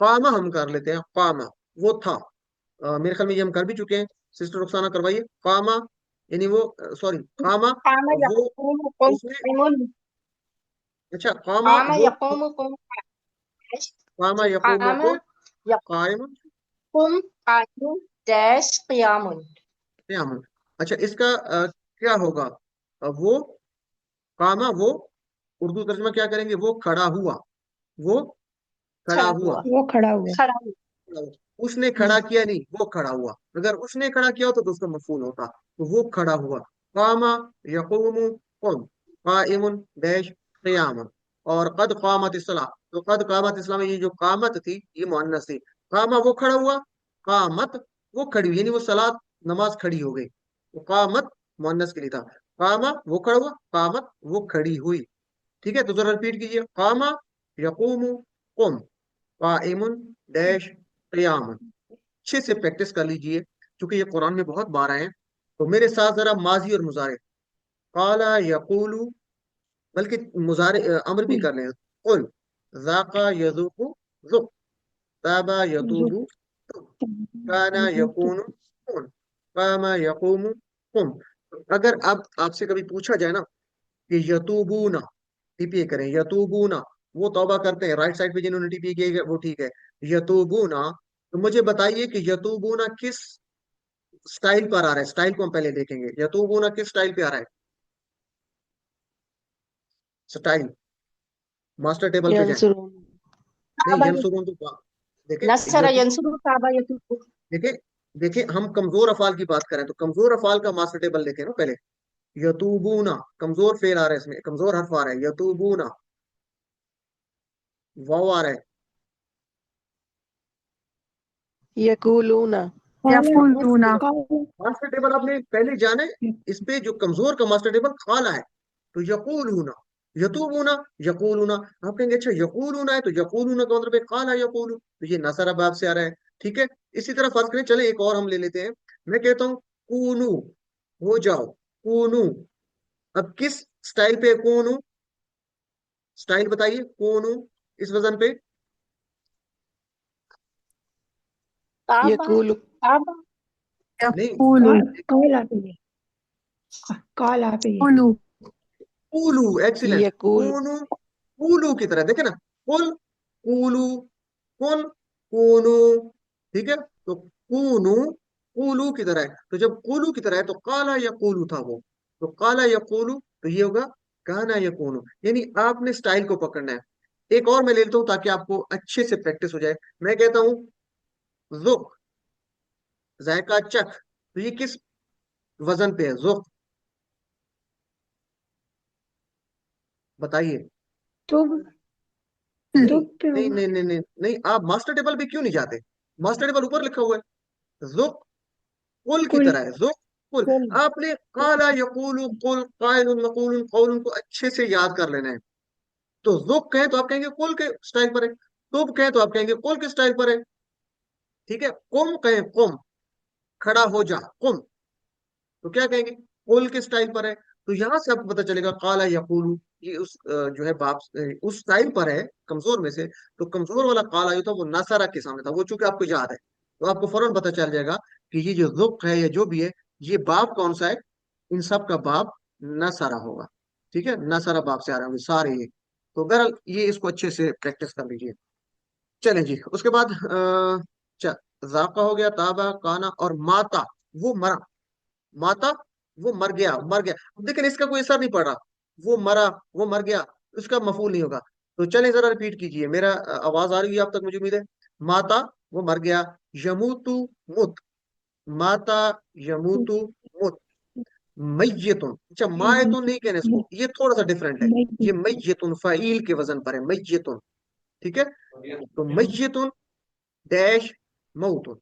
قامہ ہم کر لیتے ہیں، قامہ وہ تھا، میرے خیال میں یہ ہم کر بھی چکے ہیں، سسٹر رخسانہ کروائیے، قامہ یعنی وہ، سوری قامہ قام وہ، يقوم قم اس نے، قائم اچھا قامہ قام وہ، يقوم قم قامہ یقوم قام کو يقوم قائم قائم ڈیش قیام قیام، اچھا اس کا کیا ہوگا، وہ قامہ وہ اردو ترجمہ کیا کریں گے، وہ کھڑا ہوا، وہ کھڑا کھڑا ہوا، ہوا وہ کھڑا ہوا. کھڑا ہوا اس نے کھڑا کیا نہیں، وہ کھڑا ہوا، اگر اس نے کھڑا کیا ہوتا تو اس کا مفعول ہوتا، تو وہ کھڑا ہوا، قام یقوم قم قائم ڈیش قیام، اور قد قامت الصلاۃ، تو قد قامت الصلاۃ میں یہ جو قامت تھی یہ مؤنث تھی، قامہ وہ کھڑا ہوا، قامت وہ کھڑی ہوئی، یعنی وہ صلاۃ نماز کھڑی ہو گئی، تو قامت مؤنث کے لیے تھا، قامہ وہ کھڑا ہوا، قامت وہ کھڑی ہوئی، ٹھیک ہے، تو ذرا ریپیٹ کیجیے، قامہ یقوم قم قائم ڈیش قیام، اچھے سے پریکٹس کر لیجئے، کیونکہ یہ قرآن میں بہت بار آئے ہیں، تو میرے ساتھ ذرا ماضی اور مضارع، قال یقول، بلکہ مضارع امر بھی کر لیں، قل ذاق یذوق ذق، تاب یتوب تب، کان یکون کن، قام یقوم قم، اگر اب آپ سے کبھی پوچھا جائے نا کہ یتوبون، ٹی پی اے کریں، یتوبون وہ توبہ کرتے ہیں، رائٹ سائڈ پہ جنہوں نے ٹی پی اے کیا وہ ٹھیک ہے، یتوبون تو مجھے بتائیے کہ یتوبون کس سٹائل پر آ رہا ہے، سٹائل کو ہم پہلے دیکھیں گے، یتوبون کس سٹائل پہ آ رہا ہے، سٹائل ماسٹر ٹیبل پہ جائیں، ينصرون نہیں تابا ینصرون تو دیکھیں، نصر یتو ینصر تابا یتوب دیکھیں، دیکھیں ہم کمزور افعال کی بات کریں تو کمزور افعال کا ماسٹر ٹیبل دیکھیں نا پہلے، یتوبونا کمزور فعل آ رہا ہے، اس میں کمزور حرف آ رہا ہے، یتوبونا واو آ رہا ہے، يقولون یقولون. ماسٹر ٹیبل آپ نے پہلے جانے، اس پہ جو کمزور کا ماسٹر ٹیبل قالا ہے، تو یقولون یتوبون یقولون، آپ کہیں گے اچھا یقولون ہے تو یقولون کا مطلب ہے قالا یقول، تو یہ نصر باب سے آ رہا ہے، ٹھیک ہے، اسی طرح فرض کریں، چلے ایک اور ہم لے لیتے ہیں، میں کہتا ہوں کونو ہو جاؤ، کونو، اب کس سٹائل پہ کونو، سٹائل بتائیے کونو اس وزن پہ، تابا يقول تابا نہیں، یقولو. قولو. قولو، ایکسیلنٹ، يقول کونو قولو کی طرح دیکھیں نا، قل قولو، کن کونو، ٹھیک ہے، تو کونو قولو کی طرح ہے، تو جب قولو کی طرح ہے تو قالا یقولو تھا وہ، تو قالا یقولو تو یہ ہوگا کانا یقولو، یعنی آپ نے سٹائل کو پکڑنا ہے، ایک اور میں لے لیتا ہوں تاکہ آپ کو اچھے سے پریکٹس ہو جائے، میں کہتا ہوں ذوق، ذائقہ چکھ، تو یہ کس وزن پہ ہے، ذوق بتائیے، نہیں نہیں نہیں نہیں نہیں نہیں، آپ ماسٹر ٹیبل پہ کیوں نہیں جاتے، ماسٹر ٹیبل اوپر لکھا ہوا ہے، ذوق قل کی طرح ہے، ذوق قل، آپ نے قالا یقول قل قائل مقول قول کو اچھے سے یاد کر لینا ہے، تو ذوق کہیں تو آپ کہیں گے قل کے سٹائل پر ہے، تب کہیں تو آپ کہیں گے قل کے سٹائل پر ہے، ٹھیک ہے، قم کہیں قم کھڑا ہو جا قم، تو کیا کہیں گے قول کے سٹائل پر ہے، تو یہاں سے آپ کو پتہ چلے گا قالا یقول یہ اس جو ہے باپ اس سٹائل پر ہے کمزور میں سے، تو کمزور والا قالا جو تھا وہ نصرہ کے سامنے تھا، وہ چونکہ آپ کو یاد ہے تو آپ کو فوراً پتہ چل جائے گا کہ یہ جو ذق ہے یا جو بھی ہے یہ باپ کون سا ہے، ان سب کا باپ نصرہ ہوگا، ٹھیک ہے، نصرہ باپ سے آ رہا ہے سارے یہ، تو بہرحال یہ اس کو اچھے سے پریکٹس کر لیجیے، چلیں جی، اس کے بعد ذاقہ ہو گیا، تابا کانا، اور ماتا وہ مرا، ماتا وہ مر گیا، مر گیا، لیکن اس کا کوئی اثر نہیں پڑ رہا، وہ مرا وہ مر گیا، اس کا مفعول نہیں ہوگا، تو چلیں ذرا ریپیٹ کیجئے، میرا آواز آ رہی ہے آپ تک مجھے امید ہے، ماتا وہ مر گیا، یموتو مت، ماتا یموتو مت، میتن، اچھا مایتن نہیں کہنے اس کو، یہ تھوڑا سا ڈفرنٹ ہے، یہ میتن فعیل کے وزن پر ہے، میتن، ٹھیک ہے، تو میتن ڈیش موتن،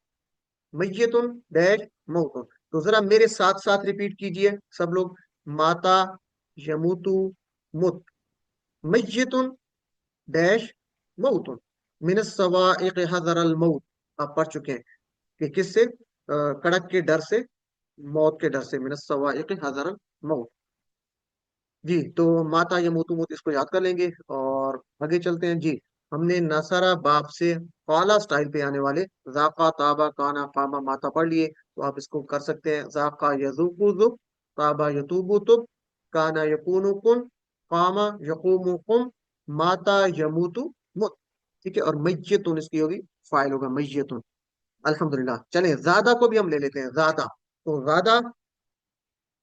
میتن ڈیش موتن، تو ذرا میرے ساتھ ساتھ ریپیٹ کیجئے سب لوگ، ماتا یموتو مت، میتن ڈیش موتن، من الصواعق حذر الموت، آپ پڑھ چکے ہیں کہ کس سے، کڑک کے ڈر سے، موت کے ڈر سے، من الصواعق حذر الموت، جی، تو ماتا یموتو مت اس کو یاد کر لیں گے اور آگے چلتے ہیں جی، ہم نے نصرہ باب سے قالا سٹائل پہ آنے والے ذاقا تابا کانا قاما ماتا پڑھ لیے، تو آپ اس کو کر سکتے ہیں ذاقا یذوقو ذق، تابا یتوبو تب، کانا یکونو کن، قاما یقومو قم، ماتا یموتو مت، ٹھیک ہے، اور میتون اس کی ہوگی فائل ہوگا میتون. الحمدللہ. چلیں زیادہ کو بھی ہم لے لیتے ہیں، زیادہ. تو زیادہ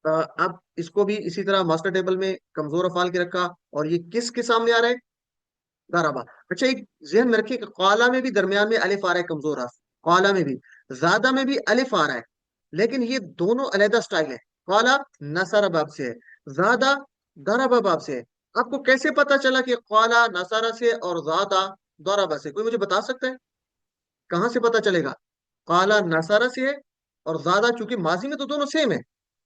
اب اس کو بھی اسی طرح ماسٹر ٹیبل میں کمزور افعال کے رکھا، اور یہ کس کے سامنے آ رہا ہے؟ ضربا. اچھا ایک ذہن میں رکھیے کہ قالا میں بھی درمیان میں الف آ رہا ہے کمزور حرف، قالا میں بھی، زیادہ میں بھی الف آ رہا ہے، لیکن یہ دونوں علیحدہ سٹائل ہے. قالا نصر باب سے ہے، زیادہ ضربا باب سے ہے. آپ کو کیسے پتا چلا کہ قالا نصر سے اور زیادہ ضربا سے؟ کوئی مجھے بتا سکتا ہے کہاں سے پتا چلے گا؟ قالا نصر سے ہے اور زیادہ، چونکہ ماضی میں تو دونوں سیم ہے،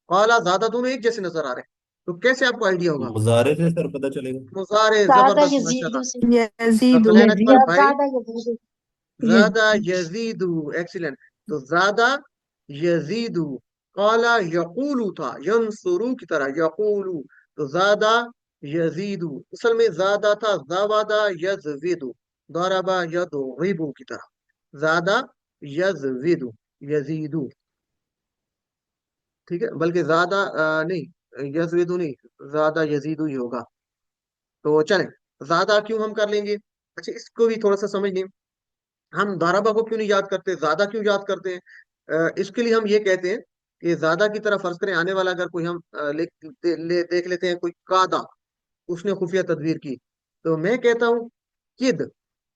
قالا زیادہ دونوں ایک جیسے نظر آ رہے ہیں، تو کیسے آپ کو آئیڈیا ہوگا؟ مضارع سے سر پتہ چلے گا. مضارع. زیادہ زبردست، یزیدو ماشاءاللہ. سے، يزيد ثقلین اکبر بھائی. زیادہ یزیدو، زادہ یزیدو، ایکسیلنٹ. تو زادہ یزیدو. قالا یقولو تھا ینصرو کی طرح، یقولو. تو زادہ یزیدو اصل میں زادہ تھا زوادہ یزویدو، ضربہ یضربو کی طرح. زادہ یزویدو، یزیدو، ٹھیک ہے، بلکہ زادہ نہیں، یزویدو نہیں، زادہ یزیدو ہی ہوگا. تو چلیں زادہ کیوں ہم کر لیں گے؟ اچھا اس کو بھی تھوڑا سا سمجھ لیں. ہم ضربہ کو کیوں نہیں یاد کرتے، زیادہ کیوں یاد کرتے ہیں؟ اس کے لیے ہم یہ کہتے ہیں کہ زیادہ کی طرح فرض کریں آنے والا اگر کوئی ہم دیکھ لیتے ہیں کوئی قادہ، اس نے خفیہ تدبیر کی، تو میں کہتا ہوں کد،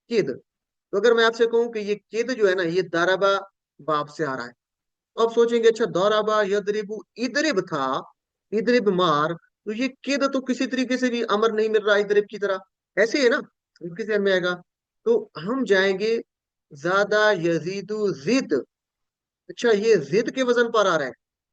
کد. تو اگر میں آپ سے کہوں کہ یہ کد جو ہے نا یہ ضربہ باب سے آ رہا ہے، تو آپ سوچیں گے اچھا ضربہ یضربو، ادرب تھا، ادرب مار، تو یہ کد تو کسی طریقے سے بھی امر نہیں مل رہا ادرب کی طرح، ایسے ہے نا، کس ذہن میں آئے گا؟ تو ہم جائیں گے زیادہ یزیدو زد. اچھا یہ زد کے وزن پر آ رہا ہے،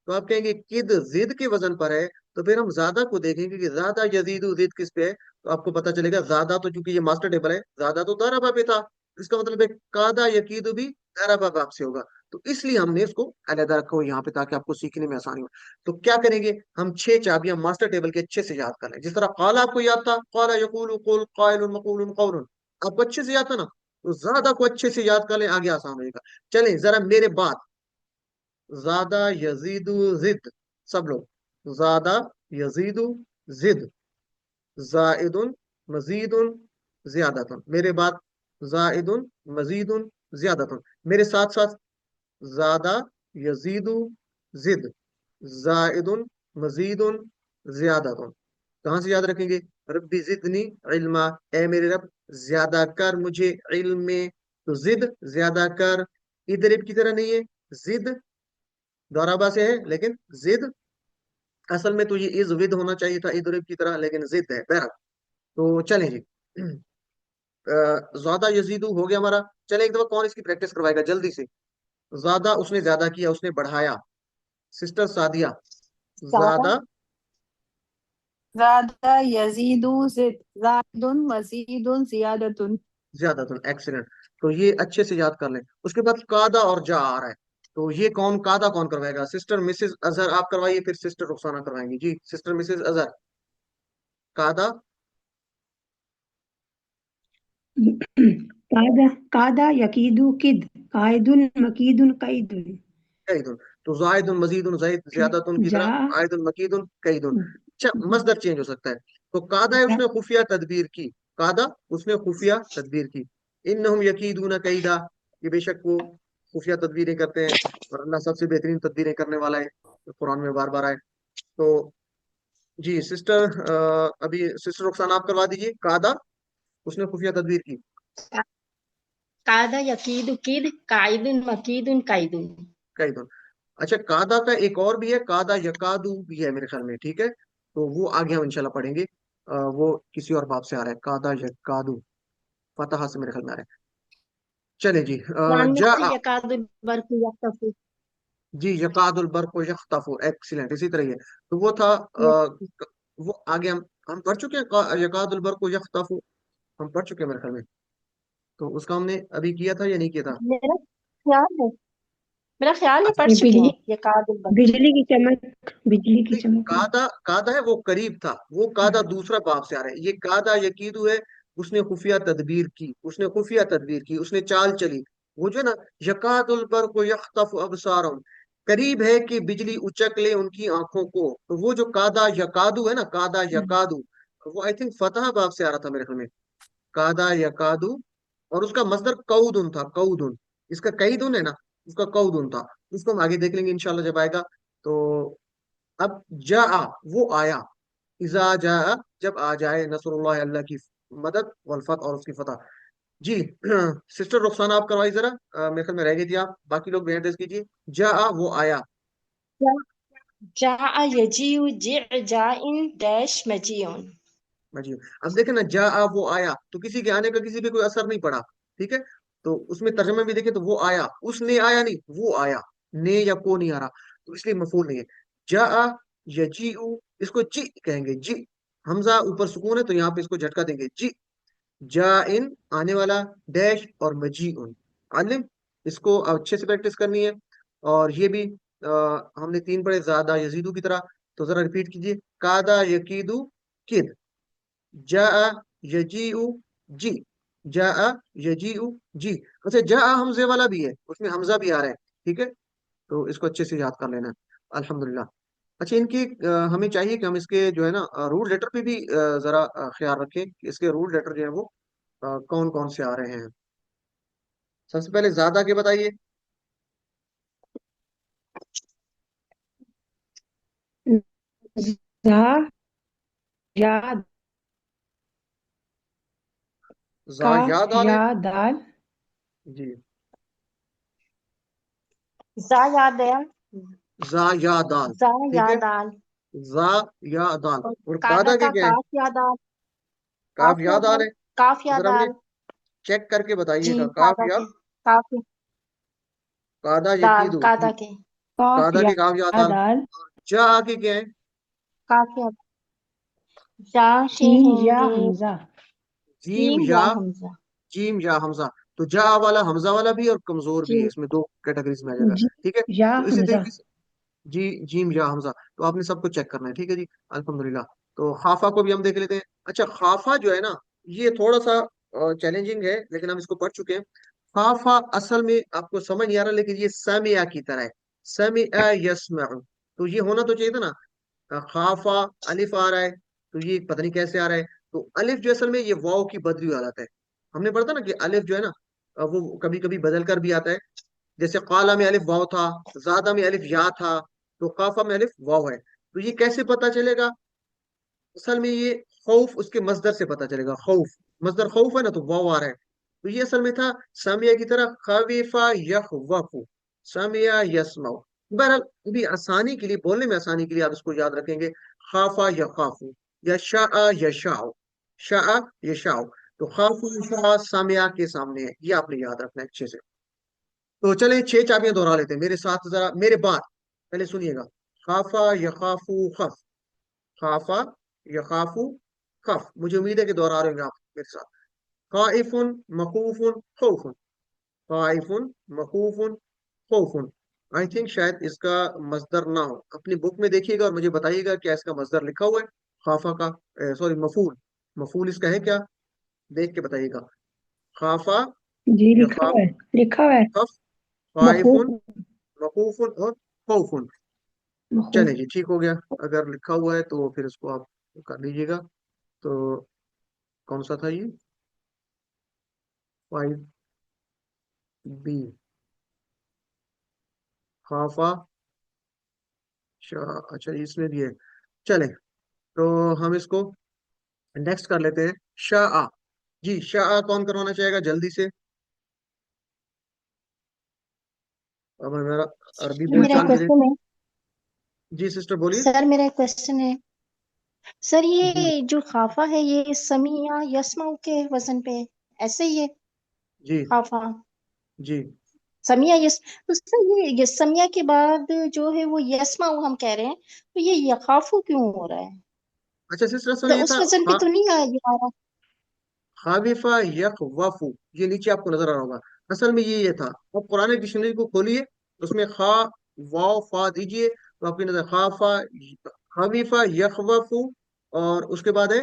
تو آپ کہیں گے کد زد کے وزن پر ہے، تو پھر ہم زیادہ کو دیکھیں گے کہ زیادہ یزیدو زد کس پہ ہے، تو آپ کو پتا چلے گا زیادہ تو چونکہ یہ ماسٹر ٹیبل ہے، زیادہ تو ضربہ پہ تھا، اس کا مطلب ہے قادہ یقیدو بھی ضربہ باب سے ہوگا. تو اس لیے ہم نے اس کو علیحدہ رکھا ہو یہاں پہ تاکہ آپ کو سیکھنے میں آسانی ہو. تو کیا کریں گے ہم؟ 6 چابیاں ماسٹر ٹیبل کے اچھے سے یاد کر لیں. جس طرح قالا آپ کو یاد تھا، قالا یقول قول قائل مقول قول، آپ کو اچھے سے یاد تھا نا، تو زیادہ کو اچھے سے یاد کر لیں، آگے آسان ہوئے گا. چلیں ذرا میرے بات، زیادہ یزیدو زد، سب لوگ زیادہ یزیدو زد، زائد مزید زیادہ. میرے بات زائد مزید زیادہ، میرے ساتھ ساتھ زیادہ یزیدو زد، زائد مزید زیادہ. کہاں سے یاد رکھیں گے؟ ربی زدنی علما، اے میرے رب زیادہ کر مجھے علم میں. تو زد زیادہ کر، ادرب کی طرح نہیں ہے، زد ضربہ سے ہے لیکن زد اصل میں تو یہ از ود ہونا چاہیے تھا ادرب کی طرح، لیکن زد ہے بہرحال. تو چلیں جی زیادہ یزیدو ہو گیا ہمارا. چلیں ایک دفعہ کون اس کی پریکٹس کروائے گا جلدی سے؟ زیادہ اس نے زیادہ کیا، اس نے بڑھایا. سسٹر سعدیہ، زیادہ زادہ یزیدو زد، زاد مزید زیادۃ. زیادہ تن، ایکسیلنٹ. تو یہ اچھے سے یاد کر لیں. اس کے بعد قادہ اور جا آ رہا ہے، تو یہ کون قادہ کون کروائے گا؟ سسٹر مسز اظہر آپ کروائیے، پھر سسٹر رخسانہ کروائیں گی. جی سسٹر مسز اظہر، قادہ. قادہ یقیدو کد، قائد مکید قید. قید. تو زائد مزید زید زیادہ کی طرح، جا قائد مکید قید. اچھا مصدر چینج ہو سکتا ہے. تو قادہ ہے اس نے خفیہ تدبیر کی، قادہ اس نے خفیہ تدبیر کی. انہم یکیدون قیدا، یہ بے شک وہ خفیہ تدبیریں کرتے ہیں، اور اللہ سب سے بہترین تدبیریں کرنے والا ہے، قرآن میں بار بار آئے. تو جی سسٹر ابھی سسٹر رخسانہ آپ کروا دیجیے. قادہ اس نے خفیہ تدبیر کی. قادہ یقیدو کد، قائد مکید قید. قید. اچھا قادہ کا ایک اور بھی ہے، قادہ یقادو بھی ہے میرے خیال میں، ٹھیک ہے، تو وہ آگے ہم انشاءاللہ پڑھیں گے. وہ کسی اور باب سے آ رہا ہے، قادہ یقادو فتح سے میرے خیال میں آ رہا ہے. چلے جی قرآن میں جا، تو یکاد البرق یختفی. جی یقاد البرق یخطف، ایکسیلنٹ، اسی طرح ہی ہے. تو وہ تھا وہ آگے ہم پڑھ چکے ہیں یقاد البرق یخطف، ہم پڑھ چکے ہیں میرے خیال میں. تو اس کا ہم نے ابھی کیا تھا یا نہیں کیا تھا؟ میرا خیال ہے، میرا خیال ہے اچھا پڑھ چکے ہیں یکاد البرق. بجلی کی چمک، بجلی کی نہیں، چمک. قادہ ہے وہ قریب تھا، وہ قادہ دوسرا باب سے آ رہا ہے. یہ قادہ یقیدو ہے اس نے خفیہ تدبیر کی، اس نے خفیہ تدبیر کی، اس نے چال چلی. وہ جو ہے نا، یکاد البرق یخطف ابصارهم، قریب ہے کہ بجلی اچک لے ان کی آنکھوں کو. تو وہ جو کادا یکادو ہے نا، کادا یکادو، وہ آئی تھنک فتح باب سے آ رہا تھا میرے خیال میں، کادا یکادو. اور اس کا مصدر قودن تھا، قودن. اس کا قیدن ہے نا، اس کا قودن تھا. اس کو ہم آگے دیکھ لیں گے انشاءاللہ جب آئے گا. تو اب جا، وہ آیا. اذا جاء، جب آ جائے، نصر اللہ، اللہ کی مدد، والفتح، اور اس کی فتح. جی سسٹر رخسانہ آپ کروائی ذرا، میرے خیال میں رہ گئی تھی آپ، باقی لوگ بھی ایڈریس کیجیے. جا، وہ آیا. جاء يجيء جع جاء داش مجيء. جی اب دیکھیں نا، جا، وہ آیا، تو کسی کے آنے کا کسی پہ کوئی اثر نہیں پڑا. ٹھیک ہے، تو اس میں ترجمے بھی دیکھیں تو وہ آیا، اس نے آیا نہیں، وہ آیا. نے یا کو نہیں آ رہا، تو اس لیے مفعول نہیں ہے. جا یجیء، اس کو جی کہیں گے، جی. حمزہ اوپر سکون ہے تو یہاں پہ اس کو جھٹکا دیں گے، جی. جا ان، آنے والا، ڈیش، اور مجیء. عالم، اس کو اچھے سے پریکٹس کرنی ہے. اور یہ بھی ہم نے 3 پڑھے، زیادہ یزیدو کی طرح. تو ذرا ریپیٹ کیجیے، کادا یکیدو کد، جاء یجیء جی، جاء یجیء جی. اچھا، جاء حمزے والا بھی ہے، اس میں حمزہ بھی آ رہا ہے. ٹھیک ہے، تو اس کو اچھے سے یاد کر لینا ہے. الحمدللہ. اچھا، ان کی ہمیں چاہیے کہ ہم اس کے جو ہے نا رول لیٹر پہ بھی ذرا خیال رکھیں کہ اس کے رول لیٹر جو ہے وہ کون کون سے آ رہے ہیں. سب سے پہلے زیادہ کے بتائیے. زا یا زا، کاف یاد آ رہے یا ہیں. دال جی، زا یا دال، زا یا دال. زا ٹھیک یا ہے، دال. زا یا دال. اور اور کادا قاعدہ کے کا کیا ہے؟ کاف یا دال، کاف کاف یا یاد آ دال، رہے کاف ہیں؟ یا ذرا مجھے دال. چیک کر کے بتائیے جی گا، کاف کادا یا کے، کاف قاعدہ دال، یقیدو. کادا کے، کاف قاعدہ یا کے کاف یا دال. دال جا کے کیا ہے؟ کاف یا جا کے جیم ہیں یا یہ حمزہ جیم جیم یا، یا حمزہ. جیم یا حمزہ. تو جا والا حمزہ والا بھی اور کمزور جی بھی ہے، اس میں 2 کیٹیگریز میں آ جائے گا. جیم ٹھیک ہے، یا تو اسی حمزہ طریقے سے جی، جیم یا حمزہ. تو آپ نے سب کو چیک کرنا ہے. ٹھیک ہے جی، الحمدللہ. تو خافہ کو بھی ہم دیکھ لیتے ہیں. اچھا، خافہ جو ہے نا، یہ تھوڑا سا چیلنجنگ ہے، لیکن ہم اس کو پڑھ چکے ہیں. خافہ اصل میں آپ کو سمجھ نہیں آ رہا، لیکن یہ سمع کی طرح ہے. سمع یسمع، تو یہ ہونا تو چاہیے تھا نا. خافہ الف آ رہا ہے، تو یہ پتہ نہیں کیسے آ رہا ہے. تو الف جو اصل میں یہ واو کی بدلی ہوئی حالت ہے. ہم نے پڑھا تھا نا کہ الف جو ہے نا وہ کبھی کبھی بدل کر بھی آتا ہے. جیسے قالا میں الف واو تھا، زادہ میں الف یا تھا، تو قافہ میں الف واو ہے. تو یہ کیسے پتا چلے گا؟ اصل میں یہ خوف اس کے مصدر سے پتا چلے گا. خوف، مصدر خوف ہے نا، تو واو آ رہا ہے. تو یہ اصل میں تھا سامعہ کی طرح، خویفہ یخوف، سامعہ یسمع. بہرحال بھی آسانی کے لیے، بولنے میں آسانی کے لیے آپ اس کو یاد رکھیں گے، خافہ یخاف، یا شاء یشاء، شاء یشاء. تو خاف یشاء سامعہ کے سامنے ہے، یہ آپ نے یاد رکھنا ہے اچھے سے. تو چلیں 6 چابیاں دہرا لیتے ہیں میرے ساتھ ذرا، میرے بعد پہلے سنیے گا. خافا یخافو خف، خافا یخافو خف. مجھے امید ہے کہ دہرا رہے ہیں آپ میرے ساتھ. خائف مخوف خوف، خائف مخوف خوف. آئی تھنک شاید اس کا مصدر نہ ہو. اپنی بک میں دیکھیے گا اور مجھے بتائیے گا کیا اس کا مصدر لکھا ہوا ہے. خافا کا، سوری، مفعول، مفعول اس کا ہے کیا؟ دیکھ کے بتائیے گا. خافا جی لکھا یخاف ہوا ہے، لکھا ہوا ہے خف، خائف مخوف مخوف اور خوف. مخوف چلیں جی، ٹھیک ہو گیا. اگر لکھا ہوا ہے تو پھر اس کو آپ کر لیجیے گا. تو کون سا تھا یہ؟ 5B، خافا اچھا اس میں بھی ہے. چلیں، تو ہم اس کو نیکسٹ کر لیتے ہیں. شاء، جی شاء کون کروانا چاہے گا جلدی سے؟ اب میرا عربی بول میرا چال بھی کوشچن ہے جی سسٹر بولیے. سر، میرا ایک کوشچن ہے سر، جی یہ جو خافا ہے یہ سمیع یسمع کے وزن پہ ایسے ہی ہے؟ جی خافا جی سمیع یس، تو سر یہ سمیع کے بعد جو ہے وہ یسمع ہم کہہ رہے ہیں، تو یہ یخافو کیوں ہو رہا ہے؟ اچھا سسٹر، اصل تو یہ اس تھا وزن پہ تو نہیں آ رہا. خاوفہ یخوفو، یہ نیچے آپ کو نظر آ رہا ہوگا. اصل میں یہ تھا. اب قرآن ڈکشنری کو کھولیے، اس میں خا واو فا دیجئے، تو آپ کی نظر خافہ، خویفہ یخوفو، اور اس کے بعد ہے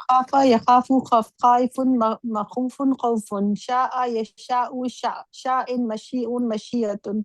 خاف يخاف خف خائف مخوف خوف شاء يشاء شاء مشيء مشيئة.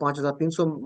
5300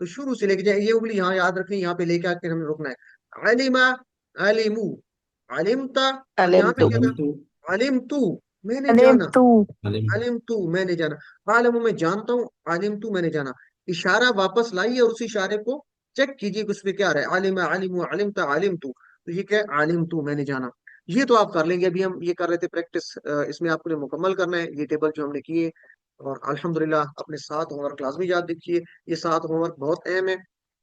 تو شروع سے لے کے جائے، یہ اگلی یہاں یاد رکھیں، یہاں پہ لے کے آ کے ہم نے رکنا ہے. علیما، علمو، علمتا، اور یہاں پہ علمت کیا علم تھا؟ تو علمتو، میں نے علم جانا. تو علم علمتو، میں نے جانا. عالم، میں جانتا ہوں. علمتو، میں نے جانا. اشارہ واپس لائیے اور اس اشارے کو چیک کیجیے کہ اس پہ کیا آ رہا ہے. علم، علم، علمتا، علمتو. تو یہ کیا ہے؟ علمتو، میں نے جانا. یہ تو آپ کر لیں گے. ابھی ہم یہ کر رہے تھے پریکٹس، اس میں آپ نے مکمل کرنا ہے یہ ٹیبل جو ہم نے کیے. اور الحمدللہ اپنے 7 ہوم ورک لازمی یاد رکھیے. یہ 7 ہوم ورک بہت اہم ہے.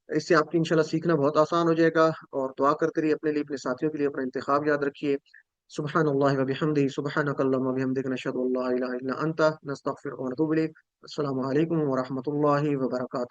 اس سے آپ کی انشاءاللہ سیکھنا بہت آسان ہو جائے گا. اور دعا کرتے رہیے اپنے لیے، اپنے ساتھیوں کے لیے. اپنا انتخاب یاد رکھیے. سبحان اللہ و بحمدہ، سبحانک اللہم و بحمدک، نشہد ان لا الہ الا انت، نستغفرک و نتوب الیک. السلام علیکم ورحمۃ اللہ وبرکاتہ.